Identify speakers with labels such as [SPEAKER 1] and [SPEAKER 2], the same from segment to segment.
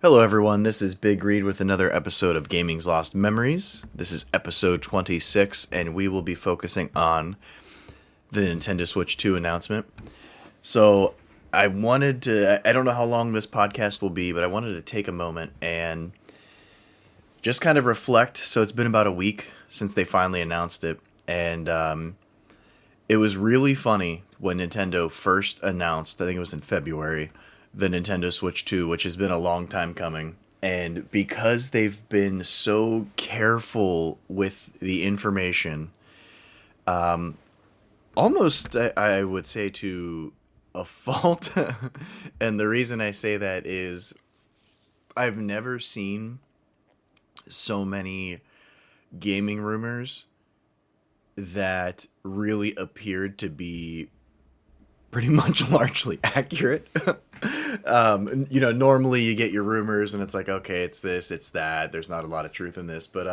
[SPEAKER 1] Hello, everyone. This is BigReed with another episode of Gaming's Lost Memories. This is episode 26, and we will be focusing on the Nintendo Switch 2 announcement. So, I don't know how long this podcast will be, but I wanted to take a moment and just kind of reflect. So, it's been about a week since they finally announced it, and it was really funny when Nintendo first announced, I think it was in February, the Nintendo Switch 2, which has been a long time coming. And because they've been so careful with the information, almost I would say to a fault. And the reason I say that is I've never seen so many gaming rumors that really appeared to be pretty much largely accurate. Normally you get your rumors and it's like, okay, it's this, it's that. There's not a lot of truth in this. But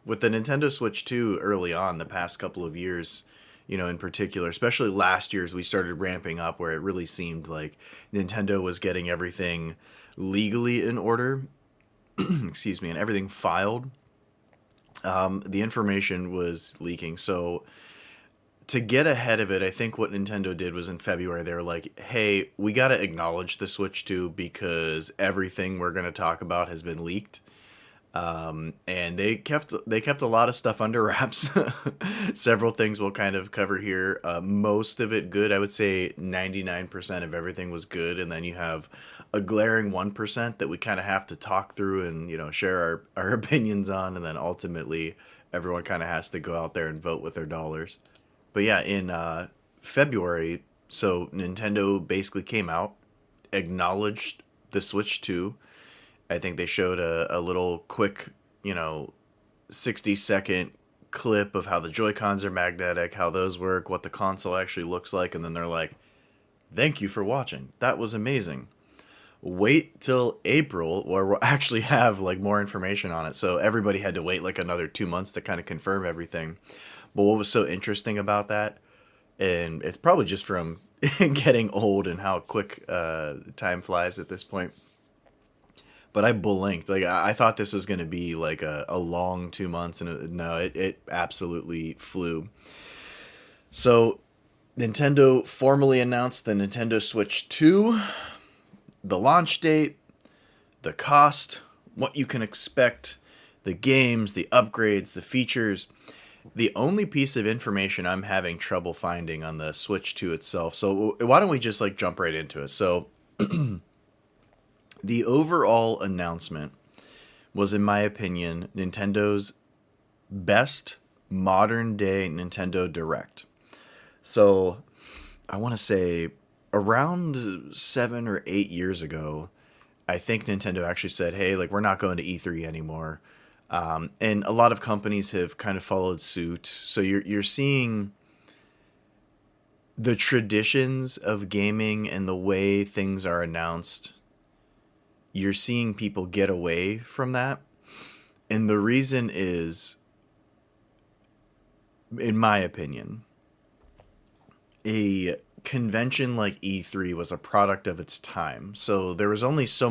[SPEAKER 1] with the Nintendo Switch 2 early on, the past couple of years, in particular, especially last year as we started ramping up where it really seemed like Nintendo was getting everything legally in order, excuse me, and everything filed, the information was leaking. So to get ahead of it, I think what Nintendo did was in February, they were like, hey, we got to acknowledge the Switch 2 because everything we're going to talk about has been leaked. And they kept a lot of stuff under wraps. Several things we'll kind of cover here. Most of it good. I would say 99% of everything was good. And then you have a glaring 1% that we kind of have to talk through and, share our opinions on. And then ultimately, everyone kind of has to go out there and vote with their dollars. But yeah, in February, so Nintendo basically came out, acknowledged the Switch 2. I think they showed a little quick, 60-second clip of how the Joy-Cons are magnetic, how those work, what the console actually looks like, and then they're like, thank you for watching. That was amazing. Wait till April where we'll actually have like more information on it. So everybody had to wait like another 2 months to kind of confirm everything. But what was so interesting about that, and it's probably just from getting old and how quick time flies at this point, but I blinked. Like I thought this was going to be like a long 2 months, and it absolutely flew. So Nintendo formally announced the Nintendo Switch 2, the launch date, the cost, what you can expect, the games, the upgrades, the features. The only piece of information I'm having trouble finding on the Switch 2 itself. So why don't we just like jump right into it? So the overall announcement was, in my opinion, Nintendo's best modern day Nintendo Direct. So I want to say around 7 or 8 years ago, I think Nintendo actually said, hey, like we're not going to E3 anymore. And a lot of companies have kind of followed suit. So you're seeing the traditions of gaming and the way things are announced. You're seeing people get away from that. And the reason is, in my opinion, a convention like E3 was a product of its time. So there was only so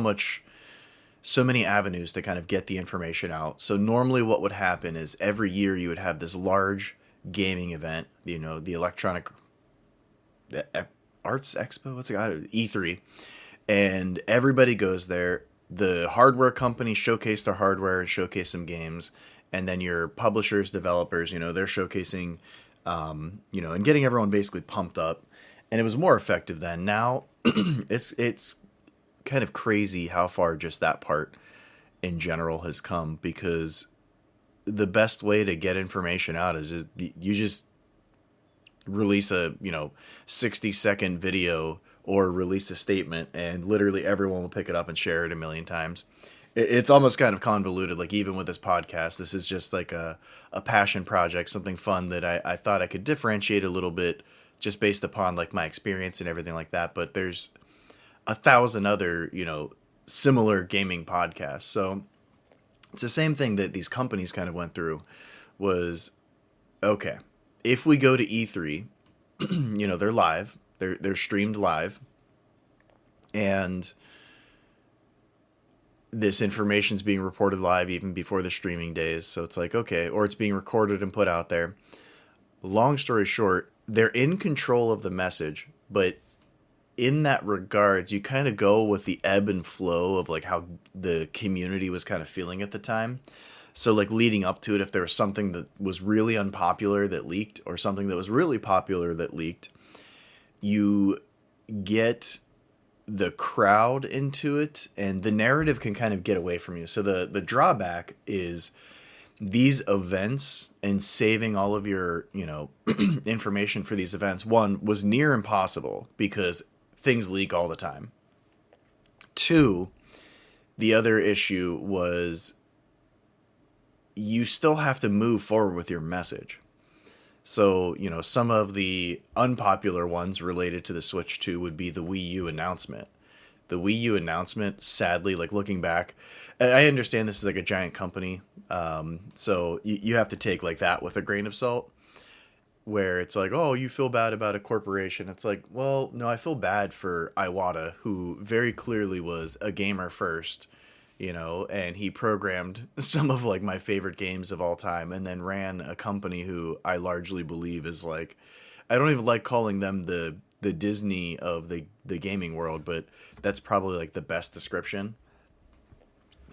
[SPEAKER 1] many avenues to kind of get the information out. So normally what would happen is every year you would have this large gaming event, the Electronic Arts Expo, what's it called? E3. And everybody goes there. The hardware companies showcase their hardware and showcase some games. And then your publishers, developers, they're showcasing, and getting everyone basically pumped up. And it was more effective then. Now it's kind of crazy how far just that part in general has come, because the best way to get information out is just release a 60-second video or release a statement, and literally everyone will pick it up and share it a million times. It's almost kind of convoluted. Like even with this podcast, this is just like a passion project, something fun that I thought I could differentiate a little bit just based upon like my experience and everything like that. But there's 1,000 other, similar gaming podcasts. So it's the same thing that these companies kind of went through was, okay, if we go to E3, they're live, they're streamed live, and this information's being reported live even before the streaming days. So it's like, okay, or it's being recorded and put out there. Long story short, they're in control of the message, but in that regards, you kind of go with the ebb and flow of like how the community was kind of feeling at the time. So like leading up to it, if there was something that was really unpopular that leaked or something that was really popular that leaked, you get the crowd into it and the narrative can kind of get away from you. So the drawback is these events and saving all of your, information for these events, one, was near impossible because things leak all the time. Two, the other issue was you still have to move forward with your message. So, some of the unpopular ones related to the Switch 2 would be the Wii U announcement. The Wii U announcement, sadly, like looking back, I understand this is like a giant company. So you have to take like that with a grain of salt, where it's like, oh, you feel bad about a corporation. It's like, well, no, I feel bad for Iwata, who very clearly was a gamer first, and he programmed some of like my favorite games of all time and then ran a company who I largely believe is like, I don't even like calling them the Disney of the gaming world, but that's probably like the best description.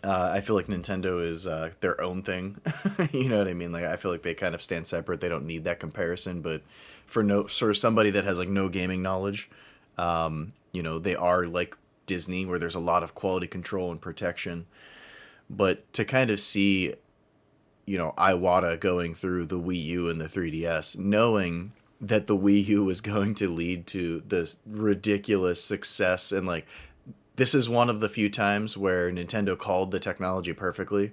[SPEAKER 1] I feel like Nintendo is their own thing. You know what I mean? Like I feel like they kind of stand separate. They don't need that comparison. But for somebody that has like no gaming knowledge, they are like Disney, where there's a lot of quality control and protection. But to kind of see, Iwata going through the Wii U and the 3DS, knowing that the Wii U was going to lead to this ridiculous success, and like this is one of the few times where Nintendo called the technology perfectly.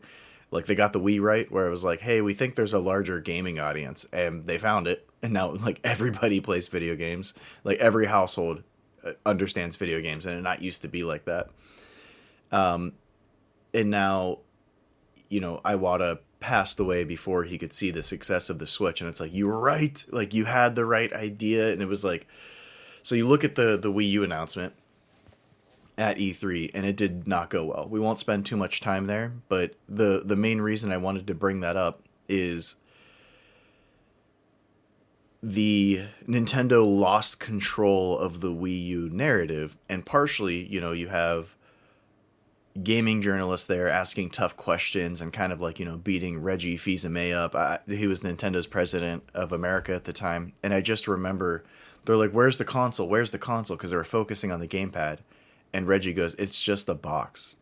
[SPEAKER 1] Like they got the Wii right, where it was like, hey, we think there's a larger gaming audience, and they found it, and now like everybody plays video games. Like every household understands video games, and it not used to be like that. And now, Iwata passed away before he could see the success of the Switch, and it's like, you were right, like you had the right idea. And it was like, so you look at the Wii U announcement at E3, and it did not go well. We won't spend too much time there, but the main reason I wanted to bring that up is the Nintendo lost control of the Wii U narrative, and partially, you have gaming journalists there asking tough questions and kind of like, beating Reggie Fils-Aimé up. He was Nintendo's president of America at the time, and I just remember they're like, where's the console? Where's the console? Because they were focusing on the gamepad. And Reggie goes, it's just a box.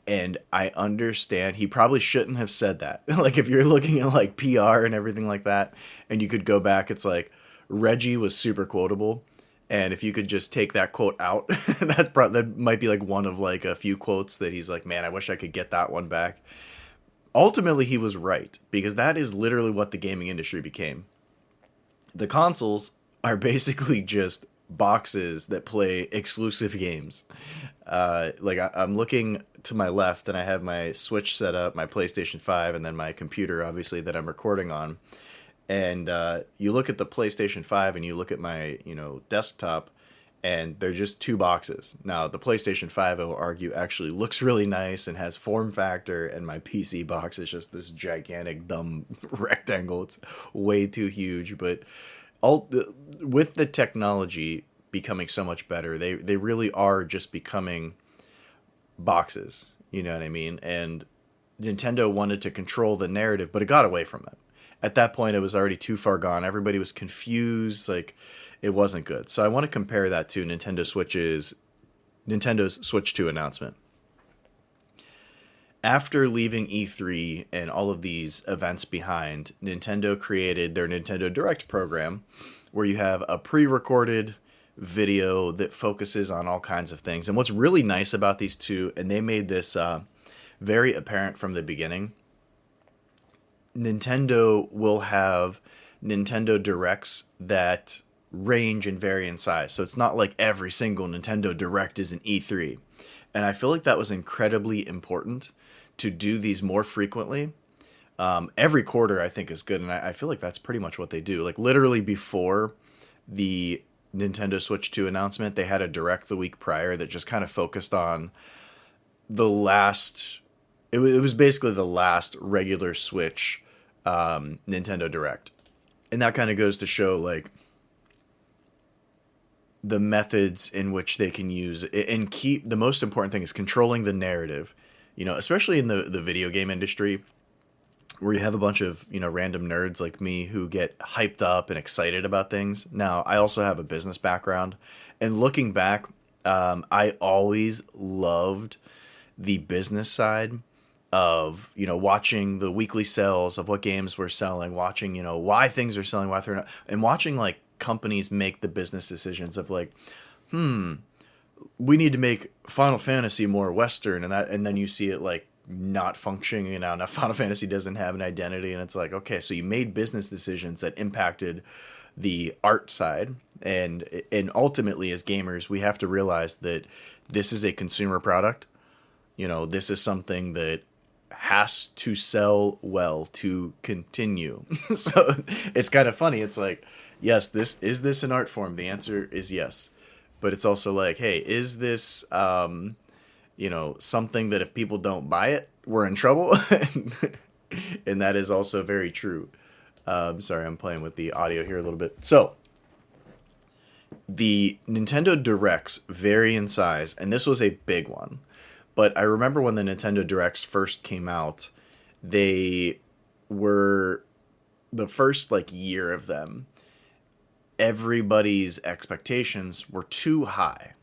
[SPEAKER 1] And I understand he probably shouldn't have said that. Like if you're looking at like PR and everything like that, and you could go back, it's like Reggie was super quotable. And if you could just take that quote out, that might be like one of like a few quotes that he's like, man, I wish I could get that one back. Ultimately, he was right, because that is literally what the gaming industry became. The consoles are basically just boxes that play exclusive games. I'm looking to my left, and I have my Switch set up, my PlayStation 5, and then my computer, obviously, that I'm recording on. And you look at the PlayStation 5 and you look at my, desktop, and they're just two boxes. Now, the PlayStation 5, I will argue, actually looks really nice and has form factor, and my PC box is just this gigantic, dumb rectangle. It's way too huge, but with the technology becoming so much better, they really are just becoming boxes. You know what I mean? And Nintendo wanted to control the narrative, but it got away from them. At that point, it was already too far gone. Everybody was confused. Like, it wasn't good. So I want to compare that to Nintendo's Switch 2 announcement. After leaving E3 and all of these events behind, Nintendo created their Nintendo Direct program, where you have a pre-recorded video that focuses on all kinds of things. And what's really nice about these two, and they made this very apparent from the beginning, Nintendo will have Nintendo Directs that range and vary in size. So it's not like every single Nintendo Direct is an E3. And I feel like that was incredibly important to do these more frequently. Every quarter, I think, is good, and I feel like that's pretty much what they do. Like, literally before the Nintendo Switch 2 announcement, they had a Direct the week prior that just kind of focused on the last. It was basically the last regular Switch Nintendo Direct, and that kind of goes to show like the methods in which they can use and keep. The most important thing is controlling the narrative, especially in the video game industry, where you have a bunch of random nerds like me who get hyped up and excited about things. Now I also have a business background, and looking back, I always loved the business side of watching the weekly sales of what games were selling, watching why things are selling, why they're not, and watching like companies make the business decisions of like, we need to make Final Fantasy more Western, and then you see it like not functioning. Now Final Fantasy doesn't have an identity, and it's like, okay, so you made business decisions that impacted the art side, and ultimately as gamers we have to realize that this is a consumer product. This is something that has to sell well to continue. So it's kind of funny. It's like, yes, is this an art form? The answer is yes. But it's also like, hey, is this something that if people don't buy it, we're in trouble? And that is also very true. Sorry, I'm playing with the audio here a little bit. So the Nintendo Directs vary in size, and this was a big one. But I remember when the Nintendo Directs first came out, they were the first like year of them. Everybody's expectations were too high.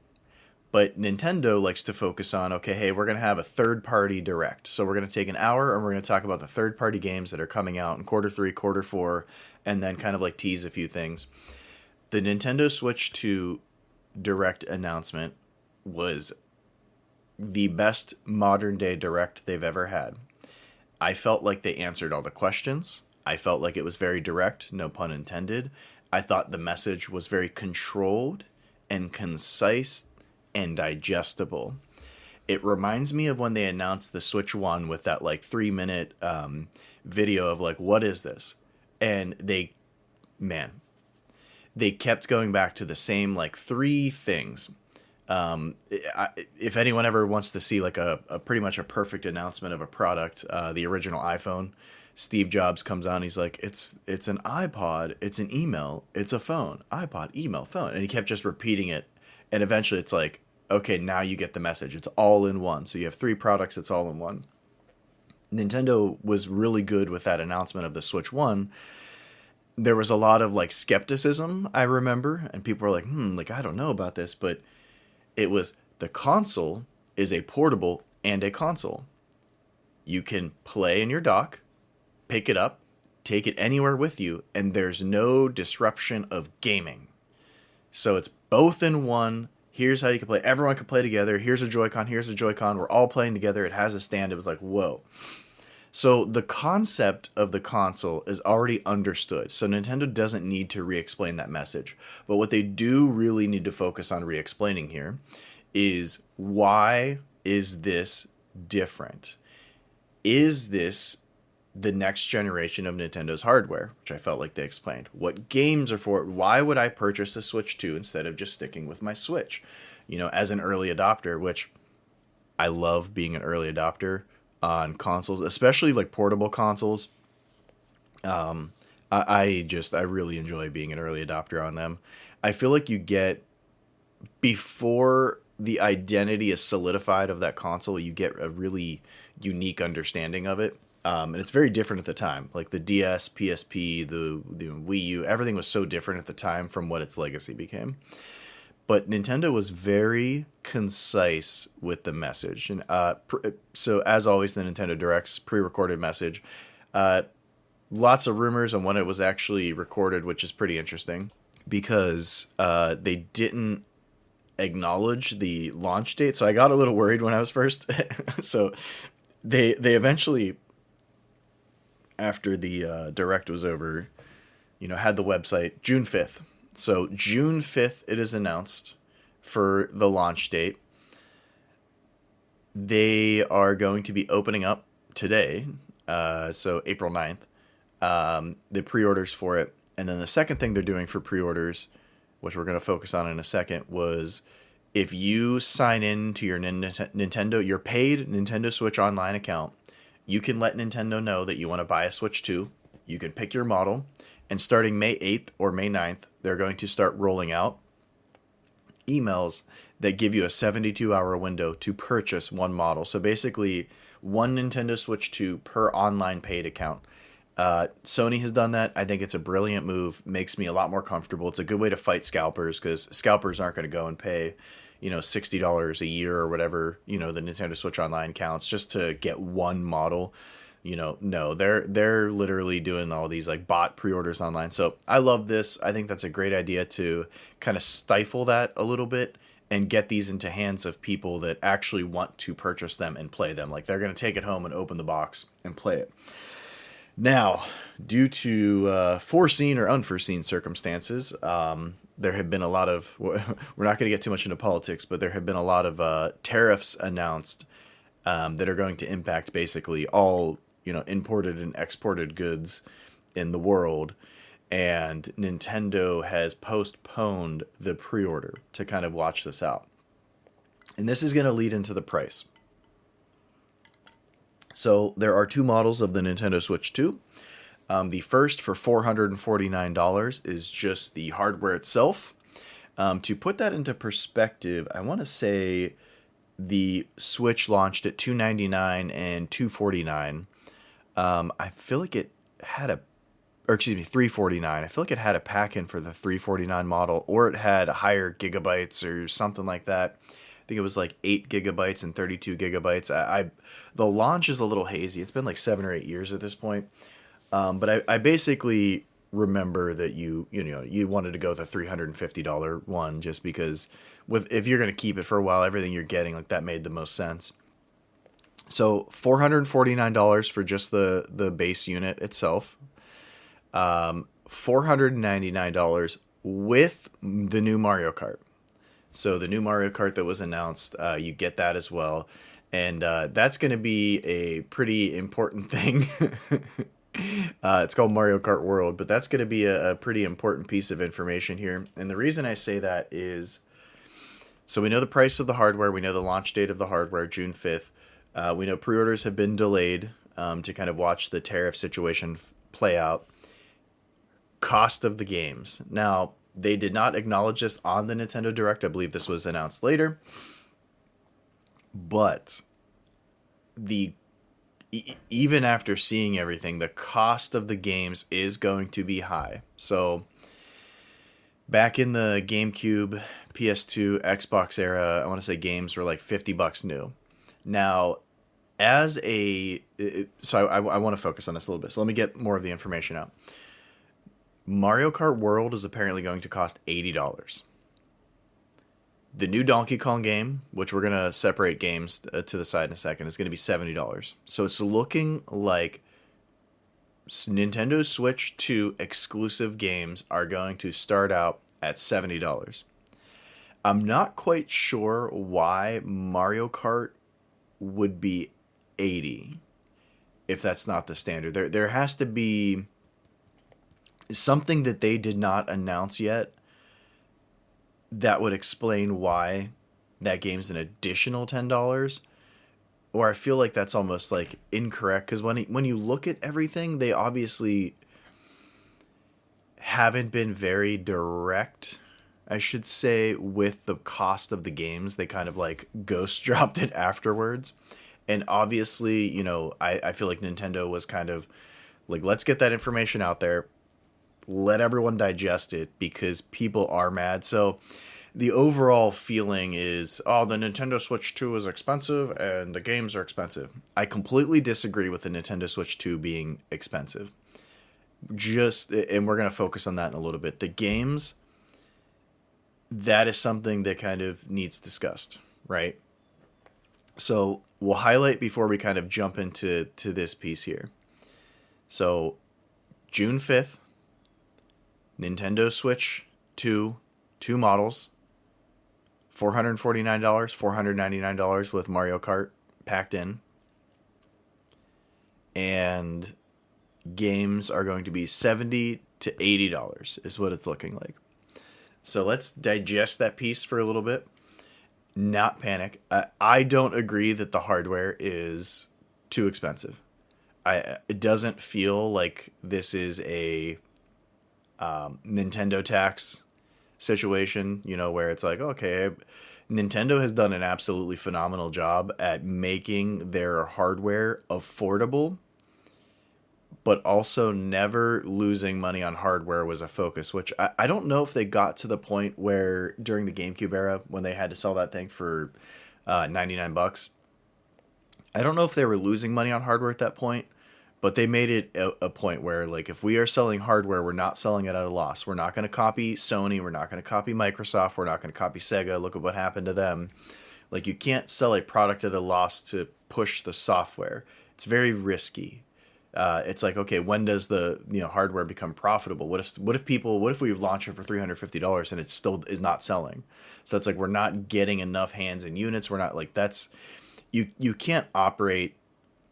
[SPEAKER 1] But Nintendo likes to focus on, okay, hey, we're going to have a third-party Direct. So we're going to take an hour and we're going to talk about the third-party games that are coming out in quarter 3, quarter 4, and then kind of like tease a few things. The Nintendo Switch 2 Direct announcement was the best modern-day Direct they've ever had. I felt like they answered all the questions. I felt like it was very direct, no pun intended. I thought the message was very controlled and concise and digestible. It reminds me of when they announced the Switch 1 with that like 3-minute video of like, what is this? And they kept going back to the same like 3 things. If anyone ever wants to see like a pretty much a perfect announcement of a product, the original iPhone, Steve Jobs comes on, he's like, it's an iPod, it's an email, it's a phone, iPod, email, phone. And he kept just repeating it. And eventually it's like, okay, now you get the message. It's all in one. So you have 3 products, it's all in one. Nintendo was really good with that announcement of the Switch 1. There was a lot of like skepticism, I remember, and people were like, like I don't know about this, but it was the console is a portable and a console. You can play in your dock, pick it up, take it anywhere with you, and there's no disruption of gaming. So it's both in one. Here's how you can play. Everyone can play together. Here's a Joy-Con. Here's a Joy-Con. We're all playing together. It has a stand. It was like, whoa. So the concept of the console is already understood. So Nintendo doesn't need to re-explain that message. But what they do really need to focus on re-explaining here is, why is this different? Is this the next generation of Nintendo's hardware, which I felt like they explained? What games are for it? Why would I purchase a Switch 2 instead of just sticking with my Switch? As an early adopter, which I love being an early adopter on consoles, especially like portable consoles. I really enjoy being an early adopter on them. I feel like you get, before the identity is solidified of that console, you get a really unique understanding of it. And it's very different at the time. Like the DS, PSP, the Wii U, everything was so different at the time from what its legacy became. But Nintendo was very concise with the message. And so as always, the Nintendo Direct's pre-recorded message. Lots of rumors on when it was actually recorded, which is pretty interesting, because they didn't acknowledge the launch date. So I got a little worried when I was first. So they eventually, after the Direct was over, had the website June 5th. So June 5th, it is announced for the launch date. They are going to be opening up today, so April 9th, the pre-orders for it. And then the second thing they're doing for pre-orders, which we're going to focus on in a second, was If you sign in to your your paid Nintendo Switch Online account, you can let Nintendo know that you want to buy a Switch 2. You can pick your model, and starting May 8th or May 9th, they're going to start rolling out emails that give you a 72-hour window to purchase one model. So basically, one Nintendo Switch 2 per online paid account. Sony has done that. I think it's a brilliant move. Makes me a lot more comfortable. It's a good way to fight scalpers, because scalpers aren't going to go and pay, $60 a year or whatever, the Nintendo Switch Online counts just to get one model. No, they're literally doing all these like bot pre-orders online. So I love this. I think that's a great idea to kind of stifle that a little bit and get these into hands of people that actually want to purchase them and play them. Like, they're going to take it home and open the box and play it. Now, due to foreseen or unforeseen circumstances, there have been a lot of, we're not going to get too much into politics, but there have been a lot of tariffs announced that are going to impact basically all, imported and exported goods in the world. And Nintendo has postponed the pre-order to kind of watch this out. And this is going to lead into the price. So there are two models of the Nintendo Switch 2. The first, for $449, is just the hardware itself. To put that into perspective, I want to say the Switch launched at $299 and $249. I feel like it had $349. I feel like it had a pack-in for the $349 model, or it had higher gigabytes or something like that. I think it was like 8 gigabytes and 32 gigabytes. The launch is a little hazy. It's been like 7 or 8 years at this point. But I basically remember that you wanted to go with a $350 one, just because if you're going to keep it for a while, everything you're getting, like, that made the most sense. So $449 for just the base unit itself. $499 with the new Mario Kart. So the new Mario Kart that was announced, you get that as well. And that's going to be a pretty important thing. It's called Mario Kart World, but that's going to be a pretty important piece of information here. And the reason I say that is, so we know the price of the hardware. We know the launch date of the hardware, June 5th. We know pre-orders have been delayed to kind of watch the tariff situation play out. Cost of the games. Now, they did not acknowledge this on the Nintendo Direct. I believe this was announced later. But even after seeing everything, the cost of the games is going to be high. So back in the GameCube, PS2, Xbox era, I want to say games were like $50 new. Now, I want to focus on this a little bit. So let me get more of the information out. Mario Kart World is apparently going to cost $80. The new Donkey Kong game, which we're going to separate games to the side in a second, is going to be $70. So it's looking like Nintendo Switch 2 exclusive games are going to start out at $70. I'm not quite sure why Mario Kart would be $80 if that's not the standard. There has to be something that they did not announce yet that would explain why that game's an additional $10. Or I feel like that's almost like incorrect, because when you look at everything, they obviously haven't been very direct, I should say, with the cost of the games. They kind of like ghost dropped it afterwards. And obviously, I feel like Nintendo was kind of like, let's get that information out there. Let everyone digest it, because people are mad. So the overall feeling is, the Nintendo Switch 2 is expensive and the games are expensive. I completely disagree with the Nintendo Switch 2 being expensive. And we're going to focus on that in a little bit. The games, that is something that kind of needs discussed, right? So we'll highlight before we kind of jump into this piece here. So June 5th, Nintendo Switch 2 models, $449, $499 with Mario Kart packed in. And games are going to be $70 to $80 is what it's looking like. So let's digest that piece for a little bit. not panic. I don't agree that the hardware is too expensive. It doesn't feel like this is a Nintendo tax situation, where it's like, okay, Nintendo has done an absolutely phenomenal job at making their hardware affordable, but also never losing money on hardware was a focus, which I don't know if they got to the point where during the GameCube era when they had to sell that thing for $99. I don't know if they were losing money on hardware at that point, but they made it a point where, like, if we are selling hardware, we're not selling it at a loss. We're not going to copy Sony. We're not going to copy Microsoft. We're not going to copy Sega. Look at what happened to them. Like, you can't sell a product at a loss to push the software. It's very risky. It's like, okay, when does the hardware become profitable? What if we launch it for $350 and it still is not selling? So it's like we're not getting enough hands and units. We're not like that's you can't operate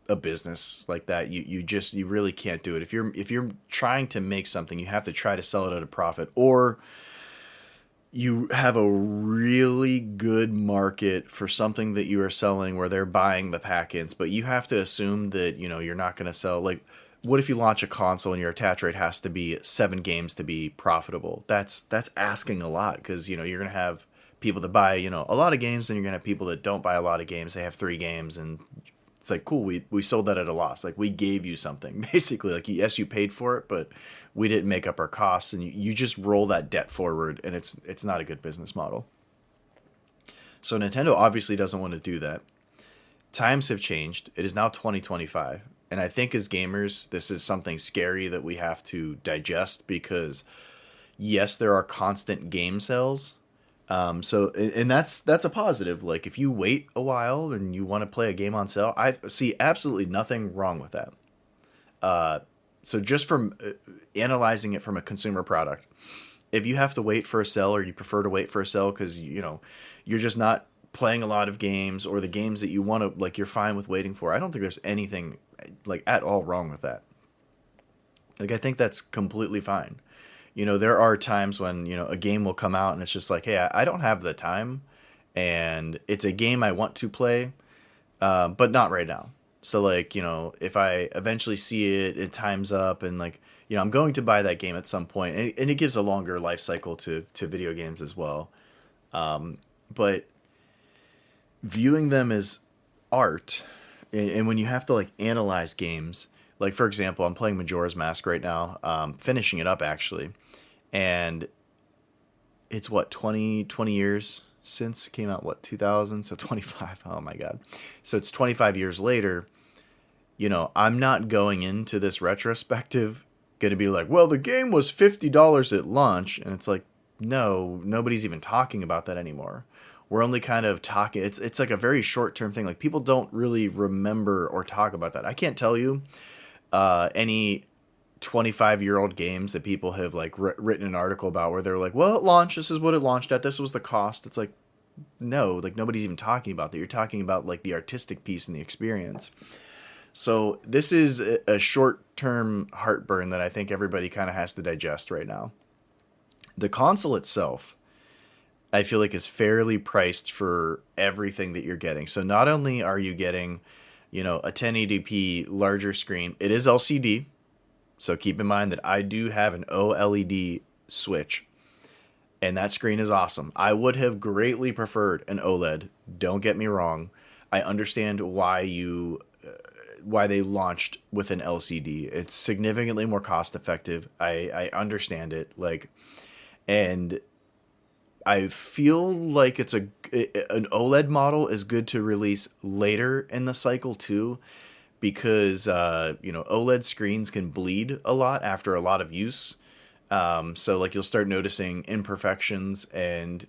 [SPEAKER 1] a business like that. You really can't do it. If you're trying to make something, you have to try to sell it at a profit, or you have a really good market for something that you are selling where they're buying the pack-ins, but you have to assume that, you're not going to sell. Like, what if you launch a console and your attach rate has to be 7 games to be profitable? That's asking a lot, because, you're going to have people that buy, a lot of games, and you're going to have people that don't buy a lot of games. They have 3 games, and it's like, cool, we sold that at a loss. Like, we gave you something, basically. Like, yes, you paid for it, but we didn't make up our costs, and you just roll that debt forward, and it's not a good business model. So Nintendo obviously doesn't want to do that. Times have changed. It is now 2025, and I think as gamers, this is something scary that we have to digest, because yes, there are constant game sales. And that's a positive. Like, if you wait a while and you want to play a game on sale, I see absolutely nothing wrong with that. So just from analyzing it from a consumer product, if you have to wait for a sale, or you prefer to wait for a sale because you're just not playing a lot of games, or the games that you want to, like, you're fine with waiting for, I don't think there's anything like at all wrong with that. Like, I think that's completely fine. There are times when, a game will come out and it's just like, hey, I don't have the time, and it's a game I want to play, but not right now. So, like, if I eventually see it time's up, and, like, I'm going to buy that game at some point, and it gives a longer life cycle to video games as well. But viewing them as art, and when you have to, like, analyze games, like, for example, I'm playing Majora's Mask right now, finishing it up, actually. And it's, 20 years since it came out, 2000? So 25. Oh, my God. So it's 25 years later. I'm not going into this retrospective going to be like, well, the game was $50 at launch. And it's like, no, nobody's even talking about that anymore. We're only kind of talking. It's like a very short-term thing. Like, people don't really remember or talk about that. I can't tell you any 25-year-old games that people have, like, written an article about where they're like, well, it launched, this is what it launched at, this was the cost. It's like, no, like, nobody's even talking about that. You're talking about, like, the artistic piece and the experience. So this is a short-term heartburn that I think everybody kind of has to digest right now. The console itself, I feel like, is fairly priced for everything that you're getting. So not only are you getting, a 1080p larger screen, it is LCD. So keep in mind that I do have an OLED Switch, and that screen is awesome. I would have greatly preferred an OLED. Don't get me wrong. I understand why they launched with an LCD. It's significantly more cost effective. I understand it. Like, and I feel like an OLED model is good to release later in the cycle too, because OLED screens can bleed a lot after a lot of use. So, like, you'll start noticing imperfections, and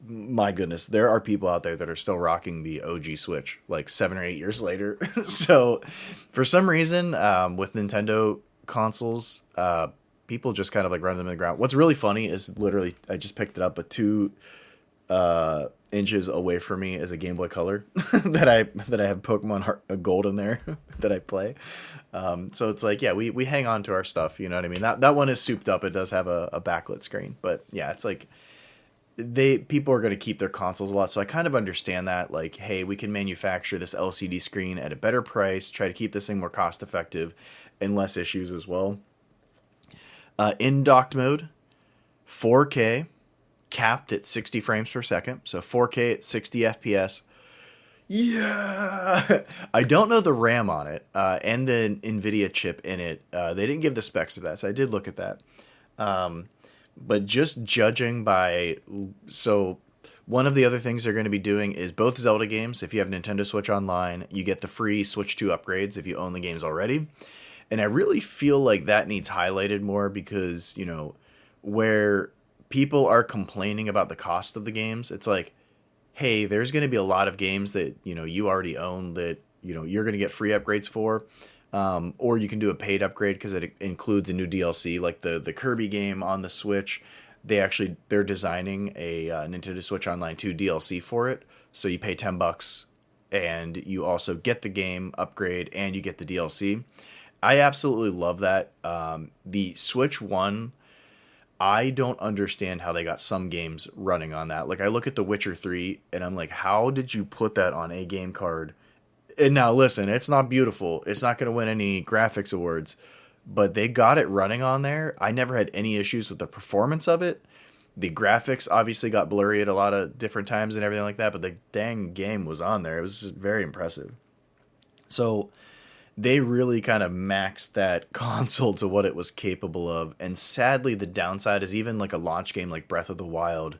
[SPEAKER 1] my goodness, there are people out there that are still rocking the OG Switch like 7 or 8 years later. So for some reason, with Nintendo consoles, people just kind of, like, run them in the ground. What's really funny is, literally, I just picked it up, but 2 inches away from me is a Game Boy Color that I have Pokemon Gold in there that I play. So it's like, yeah, we hang on to our stuff. You know what I mean? That one is souped up. It does have a backlit screen, but yeah, it's like, people are going to keep their consoles a lot, so I kind of understand that. Like, hey, we can manufacture this LCD screen at a better price, try to keep this thing more cost effective, and less issues as well. In docked mode, 4K, capped at 60 frames per second, so 4K at 60 FPS. Yeah, I don't know the RAM on it, and the NVIDIA chip in it. They didn't give the specs of that, so I did look at that. Um, but just judging by, so one of the other things they're going to be doing is both Zelda games. If you have Nintendo Switch Online, you get the free Switch 2 upgrades if you own the games already. And I really feel like that needs highlighted more because, where people are complaining about the cost of the games, it's like, hey, there's going to be a lot of games that, you already own that, you're going to get free upgrades for. Or you can do a paid upgrade because it includes a new DLC, like the Kirby game on the Switch. They're designing a Nintendo Switch Online 2 DLC for it. So you pay $10 and you also get the game upgrade and you get the DLC. I absolutely love that. The Switch One, I don't understand how they got some games running on that. Like I look at The Witcher 3 and I'm like, how did you put that on a game card? And now listen, it's not beautiful. It's not going to win any graphics awards, but they got it running on there. I never had any issues with the performance of it. The graphics obviously got blurry at a lot of different times and everything like that, but the dang game was on there. It was very impressive. So they really kind of maxed that console to what it was capable of. And sadly, the downside is even like a launch game like Breath of the Wild,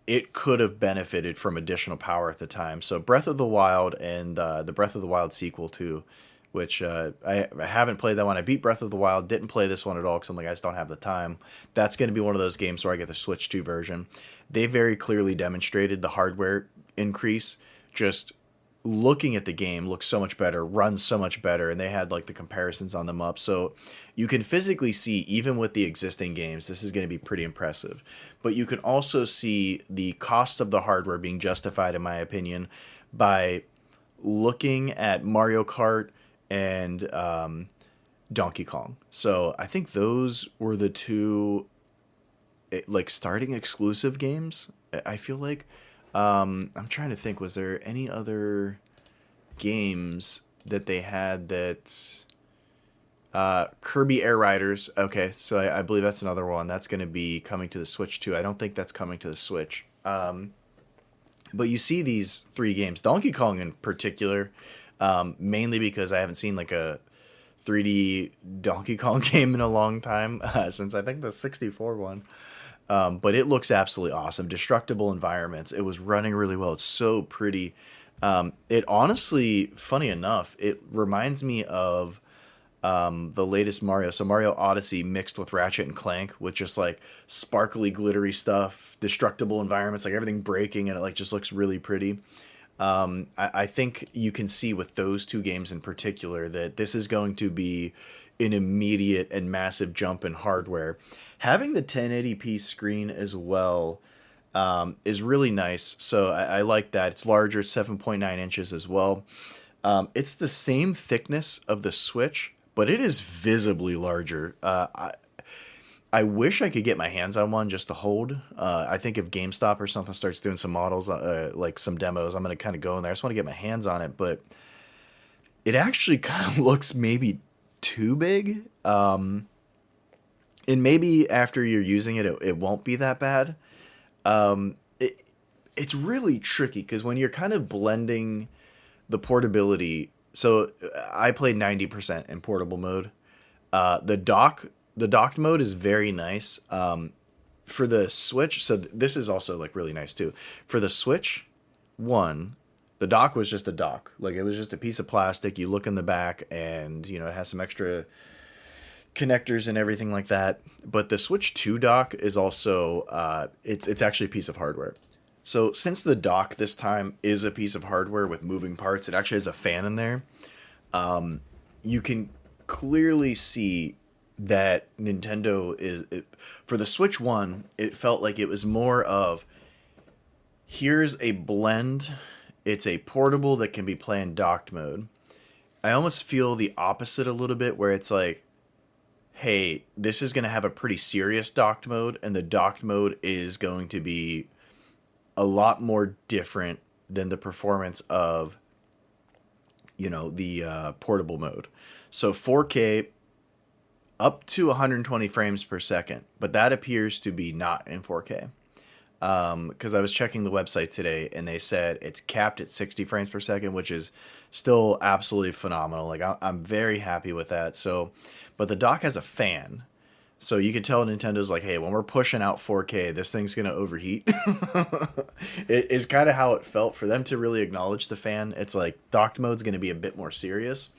[SPEAKER 1] it could have benefited from additional power at the time. So Breath of the Wild and the Breath of the Wild sequel too, which I haven't played that one. I beat Breath of the Wild, didn't play this one at all because I'm like, I just don't have the time. That's going to be one of those games where I get the Switch 2 version. They very clearly demonstrated the hardware increase. Just looking at the game looks so much better, runs so much better, and they had like the comparisons on them up. So you can physically see, even with the existing games, this is going to be pretty impressive. But you can also see the cost of the hardware being justified, in my opinion, by looking at Mario Kart and Donkey Kong. So I think those were the two like starting exclusive games. I feel like I'm trying to think. Was there any other games that they had that? Kirby Air Riders. Okay, so I believe that's another one. That's going to be coming to the Switch too. I don't think that's coming to the Switch. But you see these three games, Donkey Kong in particular, mainly because I haven't seen like a 3D Donkey Kong game in a long time, since I think the 64 one. But it looks absolutely awesome. Destructible environments. It was running really well. It's so pretty. It honestly, funny enough, it reminds me of the latest Mario. So Mario Odyssey mixed with Ratchet and Clank with just like sparkly, glittery stuff, destructible environments, like everything breaking, and it like just looks really pretty. I think you can see with those two games in particular that this is going to be an immediate and massive jump in hardware. Having the 1080p screen as well is really nice. So I like that. It's larger, 7.9 inches as well. It's the same thickness of the Switch, but it is visibly larger. I wish I could get my hands on one just to hold. I think if GameStop or something starts doing some models, like some demos, I'm going to kind of go in there. I just want to get my hands on it, but it actually kind of looks maybe too big. And maybe after you're using it, it won't be that bad. It's really tricky because when you're kind of blending the portability, so I played 90% in portable mode. The docked mode is very nice. For the Switch, so this is also like really nice too. For the Switch one, the dock was just a dock. Like it was just a piece of plastic. You look in the back and, it has some extra connectors and everything like that. But the Switch 2 dock is also, it's actually a piece of hardware. So since the dock this time is a piece of hardware with moving parts, it actually has a fan in there. You can clearly see that Nintendo for the Switch 1, it felt like it was more of, here's a blend. It's a portable that can be played in docked mode. I almost feel the opposite a little bit, where it's like, hey, this is going to have a pretty serious docked mode, and the docked mode is going to be a lot more different than the performance of, the portable mode. So 4K up to 120 frames per second, but that appears to be not in 4K. Because I was checking the website today and they said it's capped at 60 frames per second, which is still absolutely phenomenal. Like I'm very happy with that. So, but the dock has a fan, so you can tell Nintendo's like, hey, when we're pushing out 4K, this thing's gonna overheat. It is kind of how it felt for them to really acknowledge the fan. It's like docked mode's gonna be a bit more serious,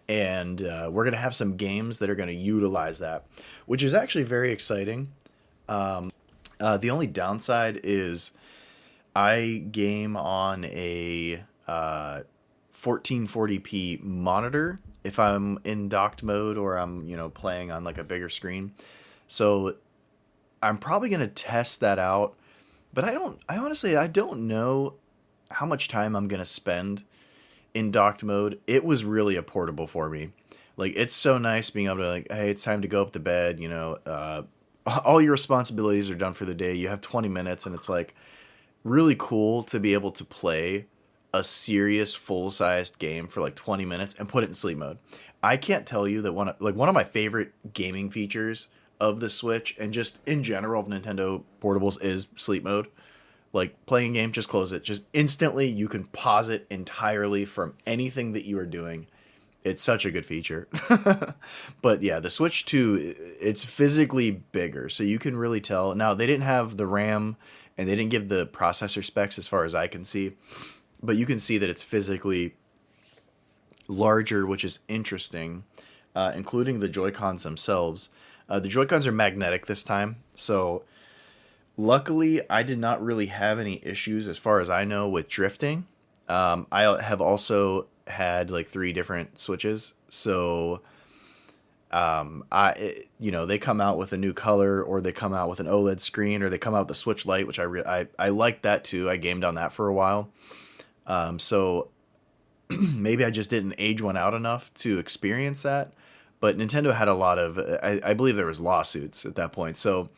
[SPEAKER 1] and we're gonna have some games that are gonna utilize that, which is actually very exciting. The only downside is I game on a 1440p monitor if I'm in docked mode or I'm, playing on like a bigger screen. So I'm probably going to test that out, but I honestly, I don't know how much time I'm going to spend in docked mode. It was really a portable for me. Like, it's so nice being able to, like, hey, it's time to go up to bed, all your responsibilities are done for the day. You have 20 minutes, and it's like really cool to be able to play a serious full-sized game for like 20 minutes and put it in sleep mode. I can't tell you that one of my favorite gaming features of the Switch and just in general of Nintendo portables is sleep mode. Like, playing a game, just close it. Just instantly you can pause it entirely from anything that you are doing. It's such a good feature. But yeah, the Switch 2, it's physically bigger, so you can really tell. Now, they didn't have the RAM, and they didn't give the processor specs as far as I can see, but you can see that it's physically larger, which is interesting, including the Joy-Cons themselves. The Joy-Cons are magnetic this time, so luckily I did not really have any issues, as far as I know, with drifting. I have also had like 3 different Switches, so they come out with a new color, or they come out with an OLED screen, or they come out with the Switch Lite, which I like that too. I gamed on that for a while, so maybe I just didn't age one out enough to experience that. But Nintendo had a lot of, I believe there was lawsuits at that point. So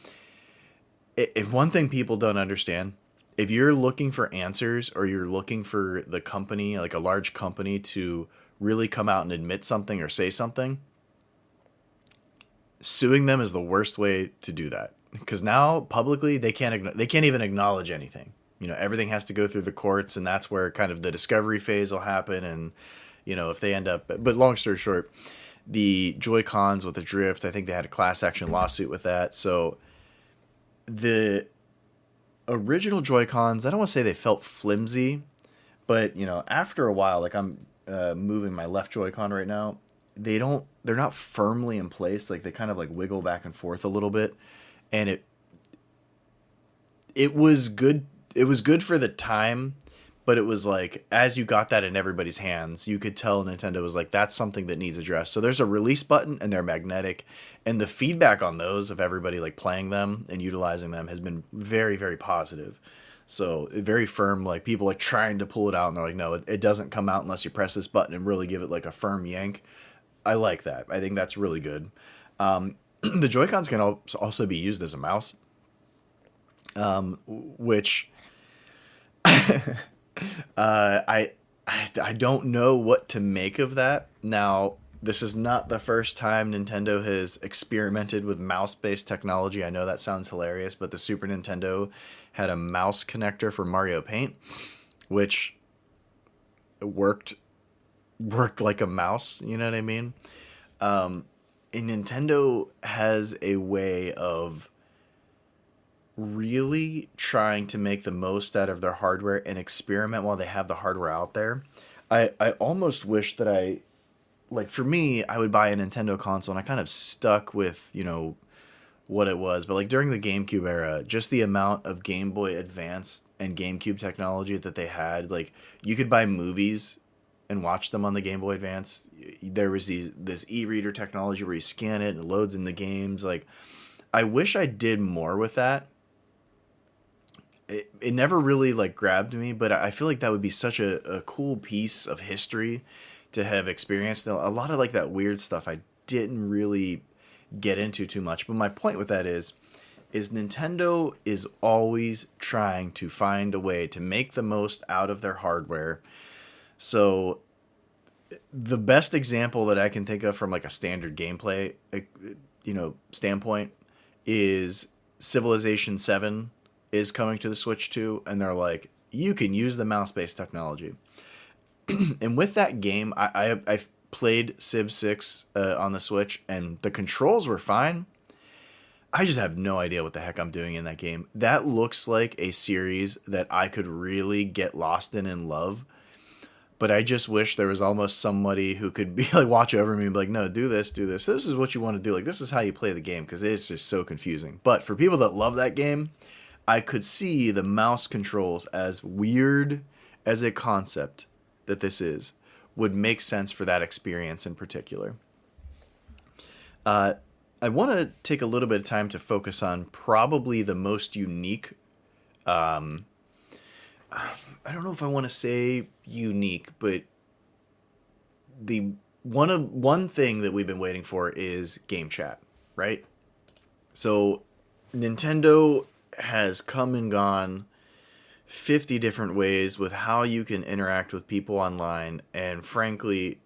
[SPEAKER 1] if one thing people don't understand, if you're looking for answers, or you're looking for the company, like a large company, to really come out and admit something or say something, suing them is the worst way to do that. Because now publicly they can't even acknowledge anything. Everything has to go through the courts, and that's where kind of the discovery phase will happen. And if they end up, but long story short, the Joy-Cons with the drift, I think they had a class action lawsuit with that. So the original Joy-Cons, I don't want to say they felt flimsy, but after a while, like I'm moving my left Joy-Con right now, they're not firmly in place. Like, they kind of like wiggle back and forth a little bit, and it was good. It was good for the time, but it was like, as you got that in everybody's hands, you could tell Nintendo was like, that's something that needs addressed. So there's a release button, and they're magnetic, and the feedback on those of everybody like playing them and utilizing them has been very, very positive. So very firm, like people like trying to pull it out, and they're like, no, it doesn't come out unless you press this button and really give it like a firm yank. I like that. I think that's really good. The Joy-Cons can also be used as a mouse, which I don't know what to make of that. Now, this is not the first time Nintendo has experimented with mouse-based technology. I know that sounds hilarious, but the Super Nintendo had a mouse connector for Mario Paint, which worked like a mouse. You know what I mean? And Nintendo has a way of really trying to make the most out of their hardware and experiment while they have the hardware out there. I almost wish that for me, I would buy a Nintendo console, and I kind of stuck with, what it was. But like during the GameCube era, just the amount of Game Boy Advance and GameCube technology that they had, like you could buy movies and watch them on the Game Boy Advance. There was this e-reader technology where you scan it and it loads in the games. Like, I wish I did more with that. It never really like grabbed me, but I feel like that would be such a cool piece of history to have experienced. A lot of like that weird stuff I didn't really get into too much. But my point with that is Nintendo is always trying to find a way to make the most out of their hardware. So the best example that I can think of from like a standard gameplay, standpoint is Civilization 7 is coming to the Switch 2, and they're like, you can use the mouse-based technology. And with that game, I've played Civ 6 on the Switch, and the controls were fine. I just have no idea what the heck I'm doing in that game. That looks like a series that I could really get lost in and love. But I just wish there was almost somebody who could be like, watch over me and be like, no, do this, do this. This is what you want to do. Like, this is how you play the game, because it's just so confusing. But for people that love that game, I could see the mouse controls, as weird as a concept that this is, would make sense for that experience in particular. I want to take a little bit of time to focus on probably the most unique. I don't know if I want to say unique, but the one thing that we've been waiting for is game chat, right? So Nintendo has come and gone 50 different ways with how you can interact with people online, and frankly,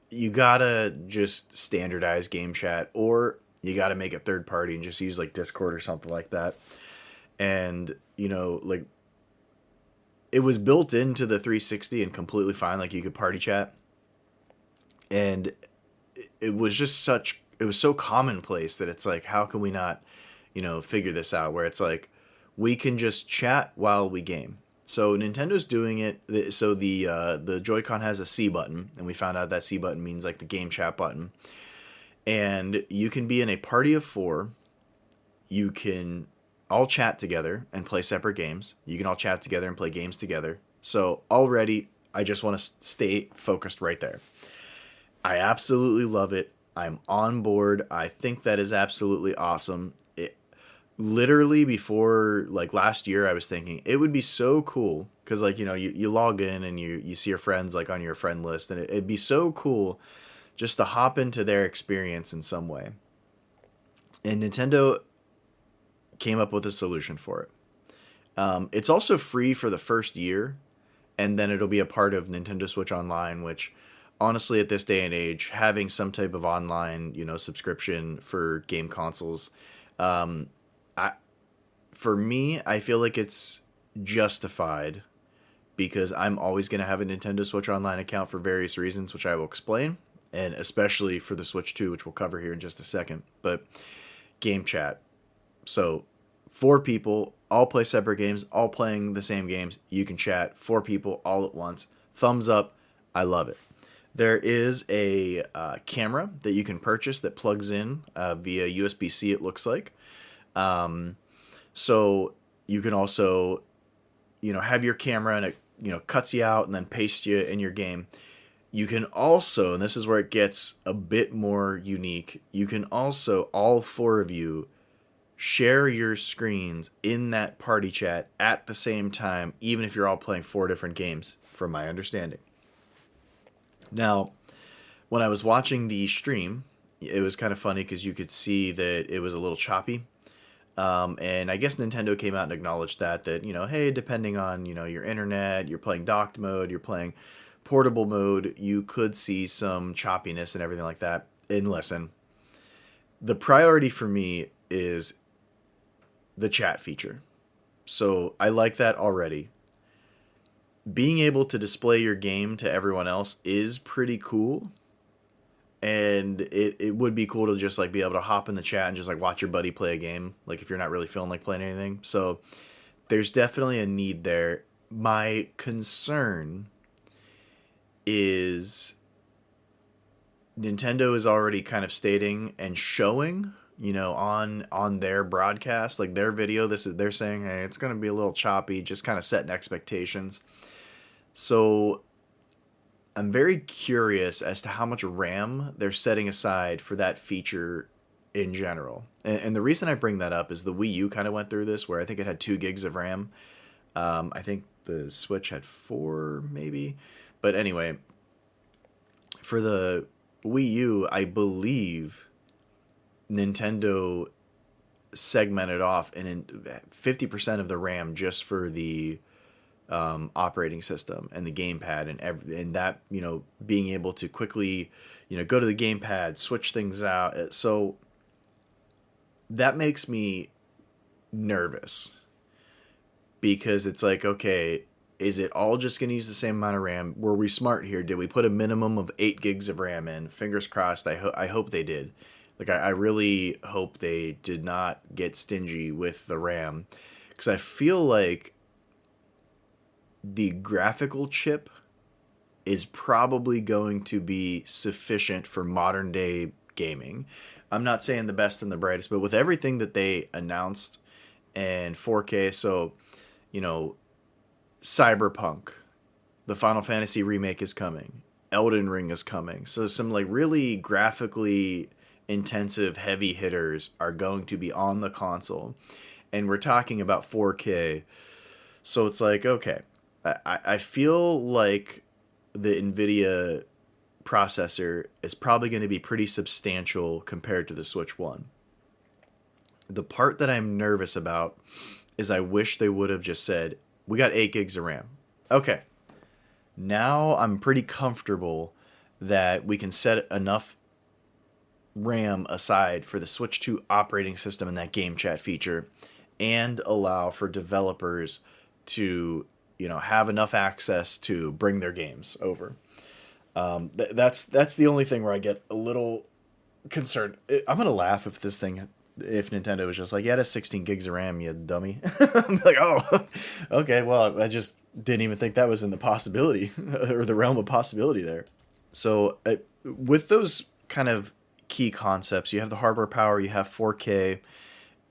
[SPEAKER 1] you gotta just standardize game chat, or you gotta make it third party and just use like Discord or something like that. And like, it was built into the 360 and completely fine. Like, you could party chat, and it was so commonplace that it's like, how can we not figure this out, where it's like we can just chat while we game. So Nintendo's doing it. So the Joy-Con has a C button, and we found out that C button means like the game chat button. And you can be in a party of 4. You can all chat together and play separate games. You can all chat together and play games together. So already, I just want to stay focused right there. I absolutely love it. I'm on board. I think that is absolutely awesome. Literally before like last year, I was thinking it would be so cool because like you log in and you see your friends like on your friend list, and it'd be so cool just to hop into their experience in some way. And Nintendo came up with a solution for it. It's also free for the first year, and then it'll be a part of Nintendo Switch Online, which honestly at this day and age, having some type of online subscription for game consoles, for me, I feel like it's justified because I'm always going to have a Nintendo Switch Online account for various reasons, which I will explain, and especially for the Switch 2, which we'll cover here in just a second. But game chat. So 4 people, all play separate games, all playing the same games. You can chat, 4 people all at once. Thumbs up. I love it. There is a camera that you can purchase that plugs in via USB-C, it looks like. So you can also, have your camera and it, cuts you out and then pastes you in your game. You can also, and this is where it gets a bit more unique, you can also, all 4 of you, share your screens in that party chat at the same time, even if you're all playing 4 different games, from my understanding. Now, when I was watching the stream, it was kind of funny because you could see that it was a little choppy. And I guess Nintendo came out and acknowledged that, hey, depending on, your internet, you're playing docked mode, you're playing portable mode, you could see some choppiness and everything like that. And listen, the priority for me is the chat feature. So I like that already. Being able to display your game to everyone else is pretty cool. And it would be cool to just like be able to hop in the chat and just like watch your buddy play a game, like if you're not really feeling like playing anything. So there's definitely a need there. My concern is Nintendo is already kind of stating and showing, on their broadcast, like their video, they're saying, hey, it's going to be a little choppy, just kind of setting expectations. So I'm very curious as to how much RAM they're setting aside for that feature in general. And the reason I bring that up is the Wii U kind of went through this, where I think it had 2 gigs of RAM. I think the Switch had 4, maybe. But anyway, for the Wii U, I believe Nintendo segmented off and in 50% of the RAM just for the operating system and the gamepad and that, being able to quickly, go to the gamepad, switch things out. So that makes me nervous because it's like, okay, is it all just going to use the same amount of RAM? Were we smart here? Did we put a minimum of 8 gigs of RAM in? Fingers crossed. I hope they did. Like, I really hope they did not get stingy with the RAM, because I feel like the graphical chip is probably going to be sufficient for modern day gaming. I'm not saying the best and the brightest, but with everything that they announced and 4K, so, Cyberpunk, the Final Fantasy remake is coming, Elden Ring is coming. So some like really graphically intensive heavy hitters are going to be on the console. And we're talking about 4K. So it's like, okay, I feel like the NVIDIA processor is probably going to be pretty substantial compared to the Switch 1. The part that I'm nervous about is I wish they would have just said, we got 8 gigs of RAM. Okay. Now I'm pretty comfortable that we can set enough RAM aside for the Switch 2 operating system and that game chat feature, and allow for developers to, have enough access to bring their games over. That's the only thing where I get a little concerned. I'm gonna laugh if Nintendo was just like, yeah, that's 16 gigs of RAM, you dummy. I'm like, oh, okay, well, I just didn't even think that was in the possibility or the realm of possibility there. So with those kind of key concepts, you have the hardware power, you have 4K,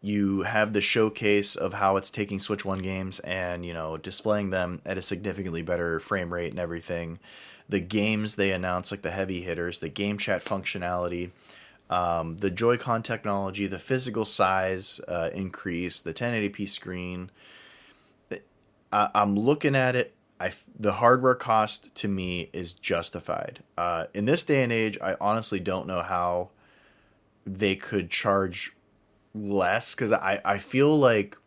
[SPEAKER 1] you have the showcase of how it's taking Switch 1 games and, displaying them at a significantly better frame rate and everything. The games they announced, like the heavy hitters, the game chat functionality, the Joy-Con technology, the physical size increase, the 1080p screen. I'm looking at it. The hardware cost to me is justified. In this day and age, I honestly don't know how they could charge less, because I feel like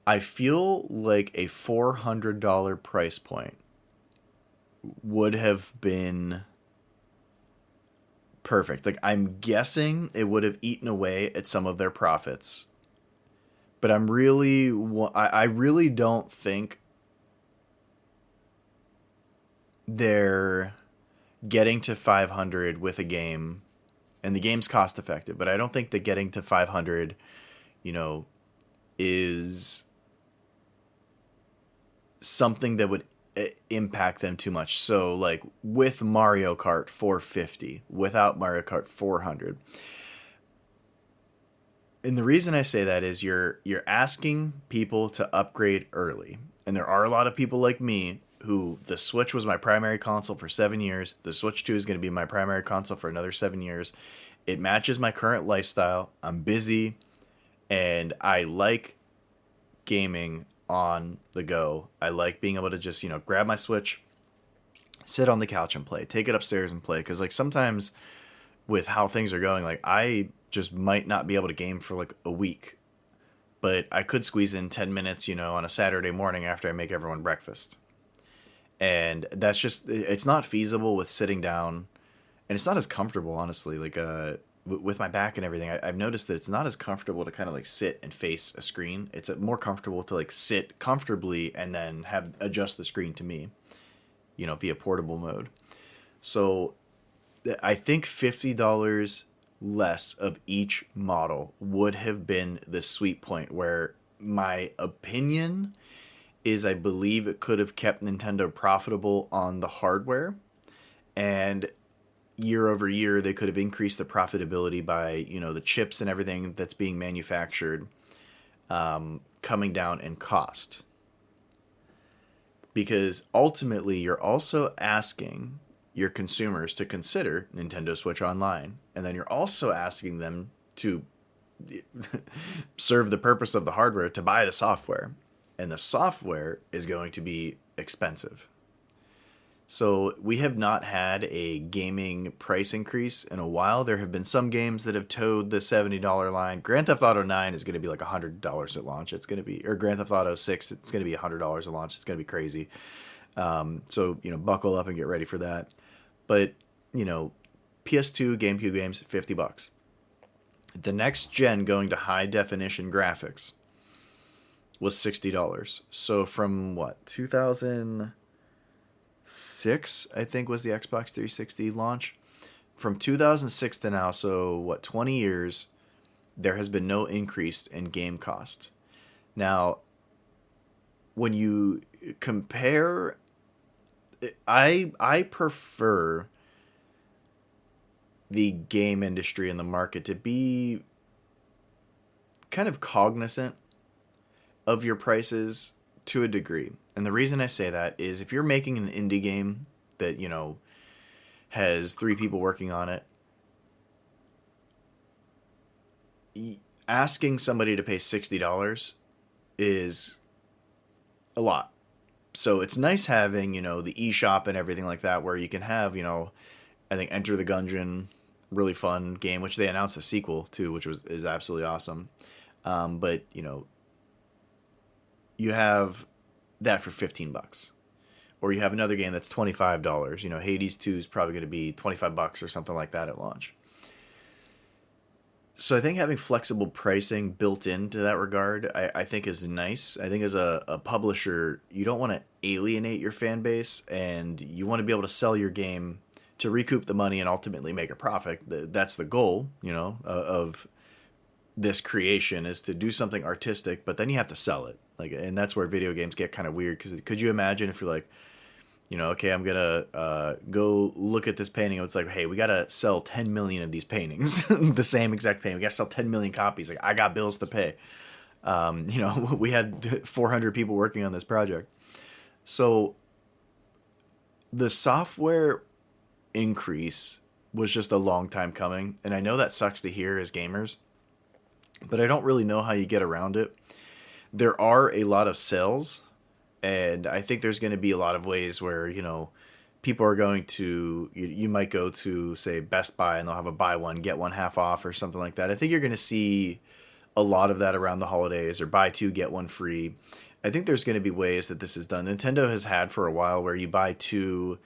[SPEAKER 1] a $400 price point would have been perfect. Like, I'm guessing it would have eaten away at some of their profits, but I really don't think they're getting to 500 with a game, and the game's cost effective, but I don't think that getting to 500, is something that would impact them too much. So like with Mario Kart 450, without Mario Kart 400. And the reason I say that is you're asking people to upgrade early. And there are a lot of people like me who the Switch was my primary console for 7 years. The Switch 2 is going to be my primary console for another 7 years. It matches my current lifestyle. I'm busy and I like gaming on the go. I like being able to just, grab my Switch, sit on the couch and play, take it upstairs and play. Cause like sometimes with how things are going, like I just might not be able to game for like a week, but I could squeeze in 10 minutes, on a Saturday morning after I make everyone breakfast. And that's just, it's not feasible with sitting down, and it's not as comfortable, honestly. Like, with my back and everything, I've noticed that it's not as comfortable to kind of like sit and face a screen. It's more comfortable to like sit comfortably and then adjust the screen to me, via portable mode. So I think $50 less of each model would have been the sweet point, where my opinion is I believe it could have kept Nintendo profitable on the hardware, and year over year they could have increased the profitability by, the chips and everything that's being manufactured coming down in cost. Because ultimately you're also asking your consumers to consider Nintendo Switch Online, and then you're also asking them to serve the purpose of the hardware to buy the software, and the software is going to be expensive. So we have not had a gaming price increase in a while. There have been some games that have towed the $70 line. Grand Theft Auto 9 is going to be like $100 at launch. It's going to be, or Grand Theft Auto 6, it's going to be $100 at launch. It's going to be crazy. So, buckle up and get ready for that. But, you know, PS2, GameCube games, $50. The next gen going to high definition graphics was $60. So from what, 2006, I think was the Xbox 360 launch. From 2006 to now, so what, 20 years, there has been no increase in game cost. Now, when you compare, I prefer the game industry and the market to be kind of cognizant of your prices to a degree. And the reason I say that is if you're making an indie game that, has 3 people working on it, asking somebody to pay $60 is a lot. So it's nice having, the eShop and everything like that where you can have, I think Enter the Gungeon, really fun game, which they announced a sequel to, which is absolutely awesome. But, you have that for $15. Or you have another game that's $25. Hades 2 is probably going to be $25 or something like that at launch. So I think having flexible pricing built into that regard, I think is nice. I think as a publisher, you don't want to alienate your fan base, and you want to be able to sell your game to recoup the money and ultimately make a profit. That's the goal, of this creation, is to do something artistic, but then you have to sell it. And that's where video games get kind of weird, because could you imagine if you're like, okay, I'm going to go look at this painting. It's like, hey, we got to sell 10 million of these paintings, the same exact painting. We got to sell 10 million copies. Like, I got bills to pay. We had 400 people working on this project. So the software increase was just a long time coming. And I know that sucks to hear as gamers, but I don't really know how you get around it. There are a lot of sales, and I think there's going to be a lot of ways where, people are going to, you might go to, say, Best Buy, and they'll have a buy one, get one half off or something like that. I think you're going to see a lot of that around the holidays, or buy 2, get 1 free. I think there's going to be ways that this is done. Nintendo has had for a while where you buy 2,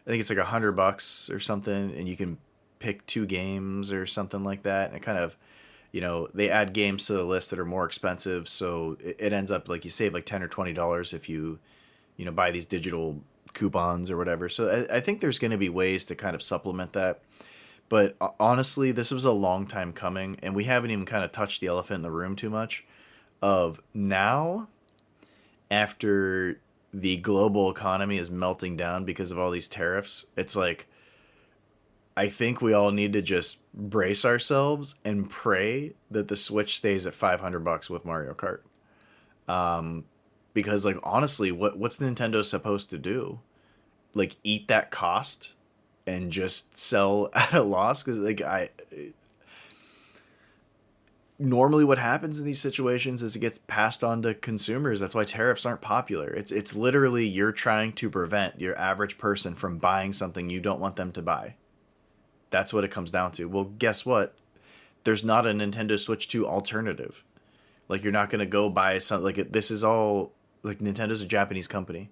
[SPEAKER 1] I think it's like $100 or something, and you can pick 2 games or something like that. And it kind of, they add games to the list that are more expensive, so it ends up like you save like $10 or $20 if you buy these digital coupons or whatever. So I think there's going to be ways to kind of supplement that. But honestly, this was a long time coming, and we haven't even kind of touched the elephant in the room too much. Of now, after the global economy is melting down because of all these tariffs, it's like, I think we all need to just brace ourselves and pray that the Switch stays at $500 with Mario Kart. Because, like, honestly, what's Nintendo supposed to do? Like, eat that cost and just sell at a loss? Because, like, normally what happens in these situations is it gets passed on to consumers. That's why tariffs aren't popular. It's literally you're trying to prevent your average person from buying something you don't want them to buy. That's what it comes down to. Well, guess what? There's not a Nintendo Switch 2 alternative. Like, you're not going to go buy something. Like, this is all, like, Nintendo's a Japanese company.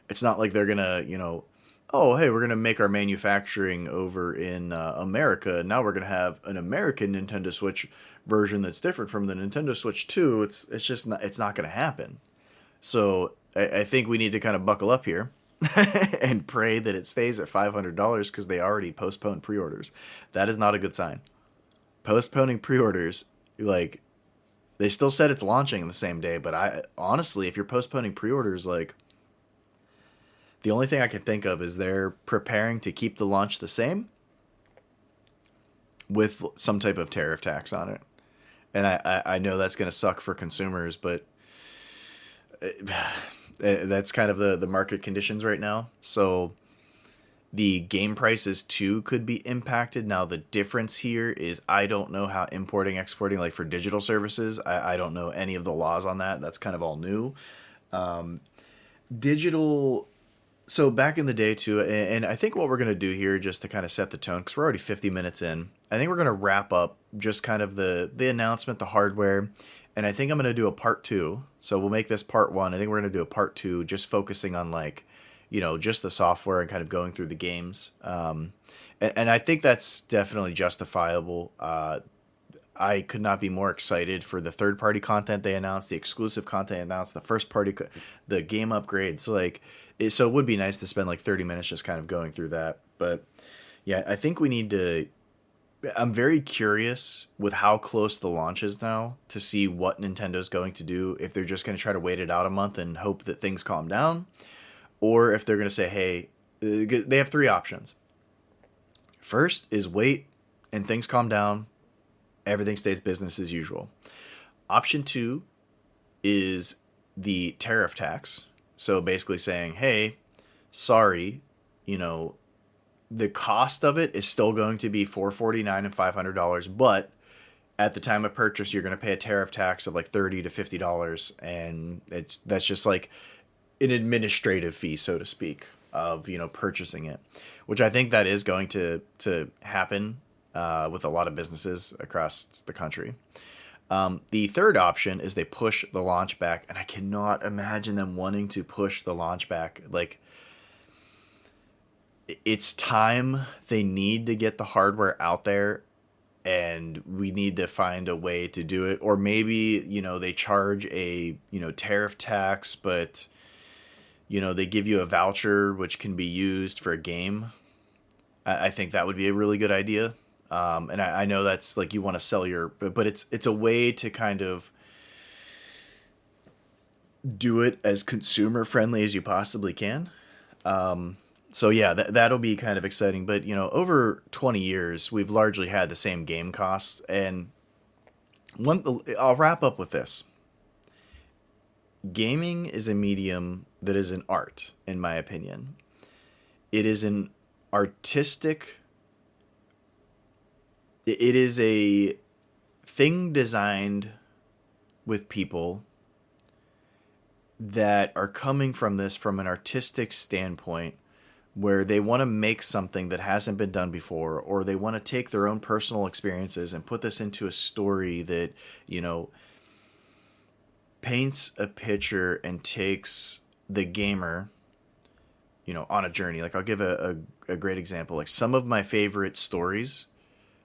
[SPEAKER 1] It's not like they're going to, oh, hey, we're going to make our manufacturing over in America. Now we're going to have an American Nintendo Switch version that's different from the Nintendo Switch 2. It's just not, it's not going to happen. So I think we need to kind of buckle up here. And pray that it stays at $500, because they already postponed pre-orders. That is not a good sign. Postponing pre-orders, like, they still said it's launching the same day, but honestly, if you're postponing pre-orders, like, the only thing I can think of is they're preparing to keep the launch the same with some type of tariff tax on it. And I know that's going to suck for consumers, but that's kind of the market conditions right now. So the game prices too could be impacted. Now the difference here is I don't know how importing, exporting, like for digital services, I don't know any of the laws on that. That's kind of all new. Digital So back in the day too, and I think what we're gonna do here, just to kind of set the tone, because we're already 50 minutes in, I think we're gonna wrap up just kind of the announcement, the hardware, and I think I'm gonna do a part two. So we'll make this part one. I think we're gonna do a part two, just focusing on like, just the software and kind of going through the games. And I think that's definitely justifiable. I could not be more excited for the third party content they announced, the exclusive content announced, the first party, the game upgrades. Like, so it would be nice to spend like 30 minutes just kind of going through that. But yeah, I think we need to. I'm very curious with how close the launch is now to see what Nintendo's going to do. If they're just going to try to wait it out a month and hope that things calm down, or if they're going to say, hey, they have three options. First is wait and things calm down, everything stays business as usual. Option two is the tariff tax. So basically saying, hey, sorry, you know, the cost of it is still going to be $449 and $500, but at the time of purchase, you're going to pay a tariff tax of like $30 to $50, and that's just like an administrative fee, so to speak, of purchasing it, which I think that is going to happen with a lot of businesses across the country. The third option is they push the launch back, and I cannot imagine them wanting to push the launch back. Like, it's time. They need to get the hardware out there, and we need to find a way to do it. Or maybe, they charge a, tariff tax, but, they give you a voucher which can be used for a game. I think that would be a really good idea. And I know that's like you want to sell but it's a way to kind of do it as consumer friendly as you possibly can. So yeah, that'll be kind of exciting. But over 20 years, we've largely had the same game costs. And I'll wrap up with this. Gaming is a medium that is an art, in my opinion. It is an artistic. It is a thing designed with people that are coming from this from an artistic standpoint, where they want to make something that hasn't been done before, or they want to take their own personal experiences and put this into a story that, paints a picture and takes the gamer, on a journey. Like, I'll give a great example. Like, some of my favorite stories,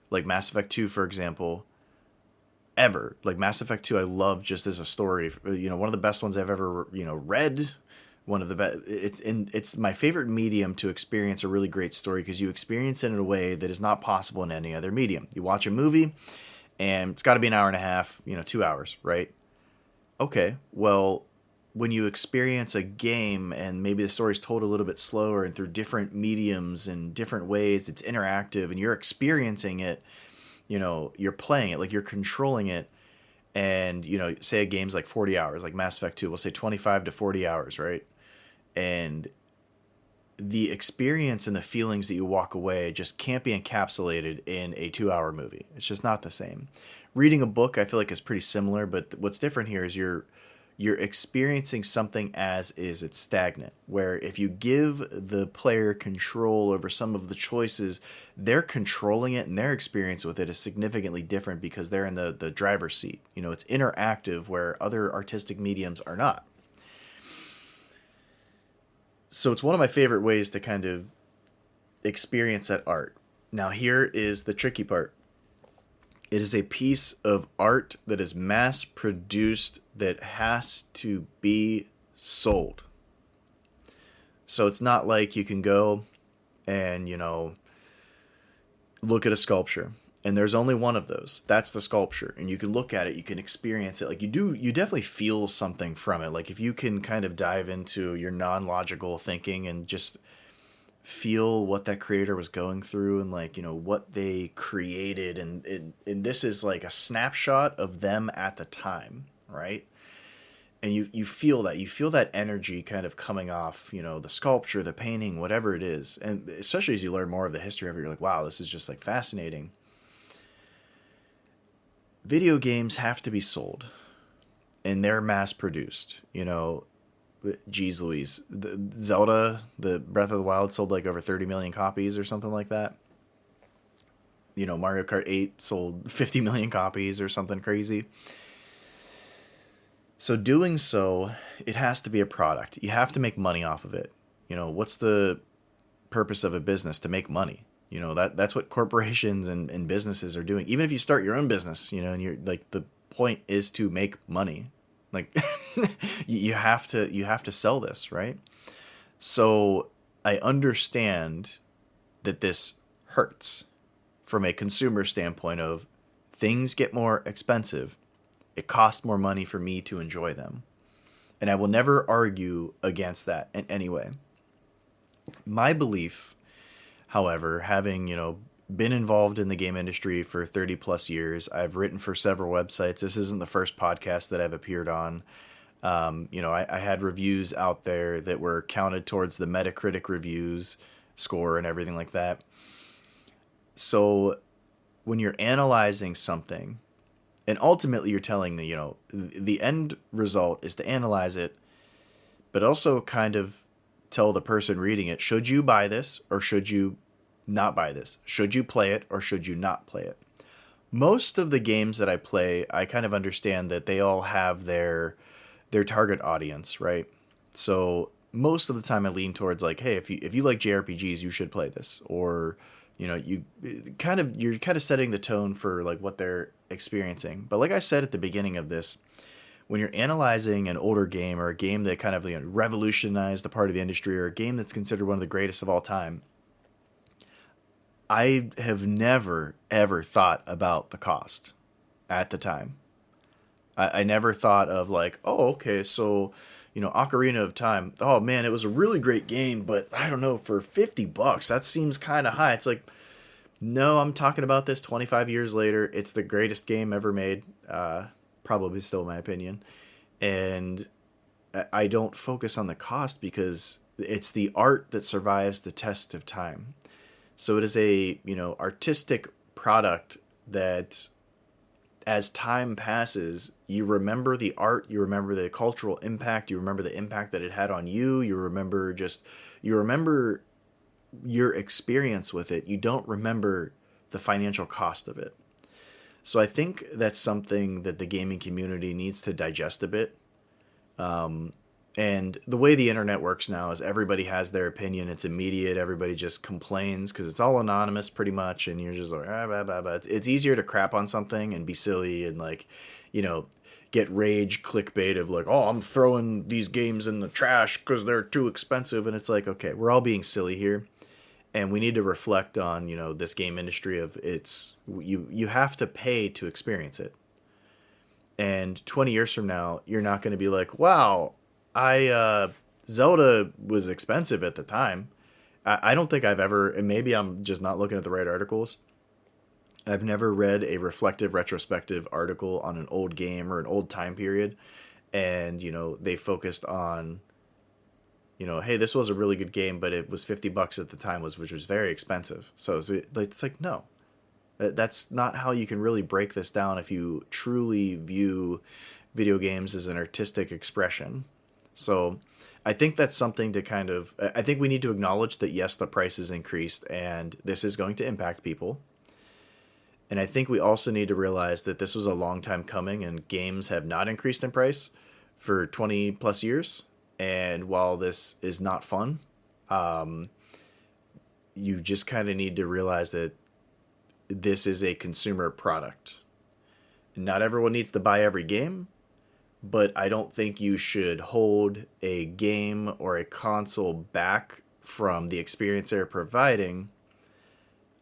[SPEAKER 1] like Mass Effect 2, for example, ever. Like, Mass Effect 2, I love just as a story. One of the best ones I've ever, read. One of the best. It's my favorite medium to experience a really great story, because you experience it in a way that is not possible in any other medium. You watch a movie, and it's got to be an hour and a half, 2 hours, right? Okay, well, when you experience a game and maybe the story's told a little bit slower and through different mediums and different ways, it's interactive and you're experiencing it, you're playing it, like you're controlling it. And, say a game's like 40 hours, like Mass Effect 2, we'll say 25 to 40 hours, right? And the experience and the feelings that you walk away just can't be encapsulated in a 2-hour movie. It's just not the same. Reading a book, I feel like, is pretty similar, but what's different here is you're experiencing something as is. It's stagnant, where if you give the player control over some of the choices, they're controlling it, and their experience with it is significantly different because they're in the driver's seat. It's interactive, where other artistic mediums are not. So it's one of my favorite ways to kind of experience that art. Now, here is the tricky part. It is a piece of art that is mass produced that has to be sold. So it's not like you can go and, look at a sculpture and there's only one of those. That's the sculpture. And you can look at it, you can experience it. Like, you definitely feel something from it. Like, if you can kind of dive into your non-logical thinking and just feel what that creator was going through, and like, what they created, and this is like a snapshot of them at the time, right? And you feel that energy kind of coming off, the sculpture, the painting, whatever it is. And especially as you learn more of the history of it, you're like, wow, this is just like fascinating. Video games have to be sold, and they're mass produced. Jeez Louise. Zelda, the Breath of the Wild sold like over 30 million copies or something like that. Mario Kart 8 sold 50 million copies or something crazy. So doing so, it has to be a product. You have to make money off of it. What's the purpose of a business? To make money. That's what corporations and businesses are doing. Even if you start your own business, and you're like, the point is to make money. Like you have to sell this, right? So I understand that this hurts from a consumer standpoint of things get more expensive. It costs more money for me to enjoy them. And I will never argue against that in any way. My belief, however, having, been involved in the game industry for 30 plus years, I've written for several websites. This isn't the first podcast that I've appeared on. I had reviews out there that were counted towards the Metacritic reviews score and everything like that. So when you're analyzing something, and ultimately you're telling the end result is to analyze it, but also kind of tell the person reading it, should you buy this or should you not buy this? Should you play it or should you not play it? Most of the games that I play, I kind of understand that they all have their target audience, right? So most of the time I lean towards like, hey, if you like JRPGs, you should play this. Or, you're kind of setting the tone for like what they're experiencing. But like I said at the beginning of this, when you're analyzing an older game or a game that kind of revolutionized a part of the industry or a game that's considered one of the greatest of all time, I have never, ever thought about the cost at the time. I never thought of like, oh, okay, so, Ocarina of Time, oh man, it was a really great game, but I don't know, for $50, that seems kind of high. It's like, no, I'm talking about this 25 years later. It's the greatest game ever made, probably still my opinion. And I don't focus on the cost because it's the art that survives the test of time. So it is a, artistic product that as time passes, you remember the art, you remember the cultural impact, you remember the impact that it had on you, you remember your experience with it. You don't remember the financial cost of it. So I think that's something that the gaming community needs to digest a bit. And the way the internet works now is everybody has their opinion. It's immediate. Everybody just complains because it's all anonymous pretty much. And you're just like, blah, blah, blah. It's easier to crap on something and be silly and like, get rage clickbait of like, oh, I'm throwing these games in the trash because they're too expensive. And it's like, okay, we're all being silly here. And we need to reflect on, this game industry of you have to pay to experience it. And 20 years from now, you're not going to be like, wow, Zelda was expensive at the time. I don't think I've ever, and maybe I'm just not looking at the right articles. I've never read a reflective, retrospective article on an old game or an old time period. And, they focused on, hey, this was a really good game, but it was $50 at the time, which was very expensive. So it's like, no, that's not how you can really break this down if you truly view video games as an artistic expression. So I think that's something to I think we need to acknowledge that, yes, the price has increased and this is going to impact people. And I think we also need to realize that this was a long time coming and games have not increased in price for 20 plus years. And while this is not fun, you just kind of need to realize that this is a consumer product. Not everyone needs to buy every game, but I don't think you should hold a game or a console back from the experience they're providing.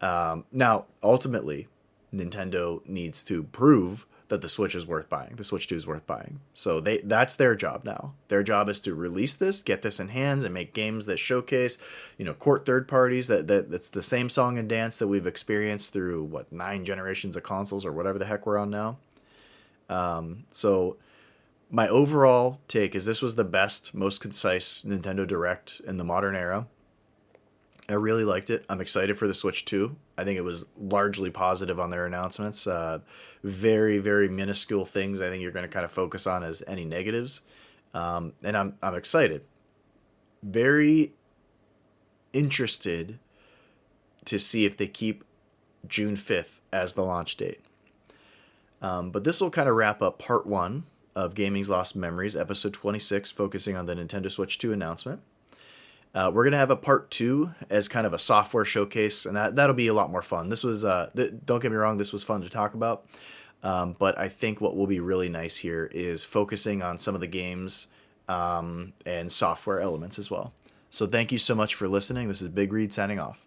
[SPEAKER 1] Now, ultimately, Nintendo needs to prove that the Switch is worth buying. The Switch 2 is worth buying. So that's their job now. Their job is to release this, get this in hands, and make games that showcase, court third parties. That's the same song and dance that we've experienced through, 9 generations of consoles or whatever the heck we're on now. So my overall take is this was the best, most concise Nintendo Direct in the modern era. I really liked it. I'm excited for the Switch 2. I think it was largely positive on their announcements. Very, very minuscule things I think you're going to kind of focus on as any negatives. And I'm excited, very interested to see if they keep June 5th as the launch date. But this will kind of wrap up part 1 of Gaming's Lost Memories, episode 26, focusing on the Nintendo Switch 2 announcement. We're going to have a part 2 as kind of a software showcase, and that'll be a lot more fun. This was, don't get me wrong, this was fun to talk about. But I think what will be really nice here is focusing on some of the games and software elements as well. So thank you so much for listening. This is BigReed signing off.